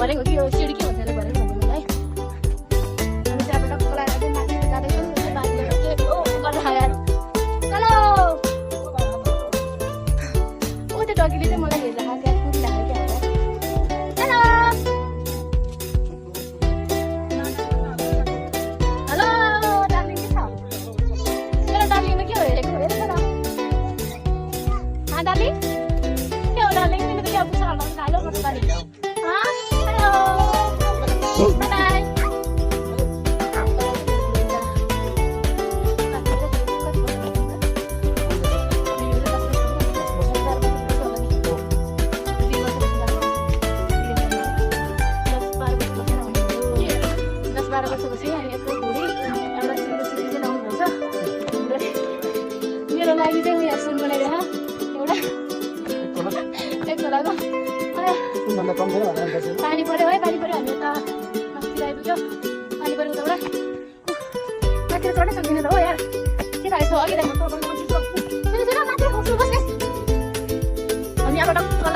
भनेको कि यो सिडी के भन्छ भनेर भन्नु मलाई अनि त्यहाँबाट खोला माथि जाँदैछौँ बाटोले के ओ गर्दा यार चलो ओ त्यो डगीले चाहिँ मलाई हेर्दा त्यहाँ कुदिरहेको क्या चलो हेलो डार्लिङ के छ तेरो डार्लिङमा के हो हेरेको हेर न डार्लिङ के हो डार्लिङ तिमीले त क्या पुछा हाल्नु हालो गर्छ डार्लिङ मेरो लागि चाहिँ उयो सुन बनाइदिएर एउटा एक खोलाको पानी पर्यो है पानी पर्यो हामी त माथि आइपुग्यो पानी पर्यो उताबाट माथि चढ्नै सक्दिनँ त हो यार के थाहा छ अघि हामी यहाँबाट तल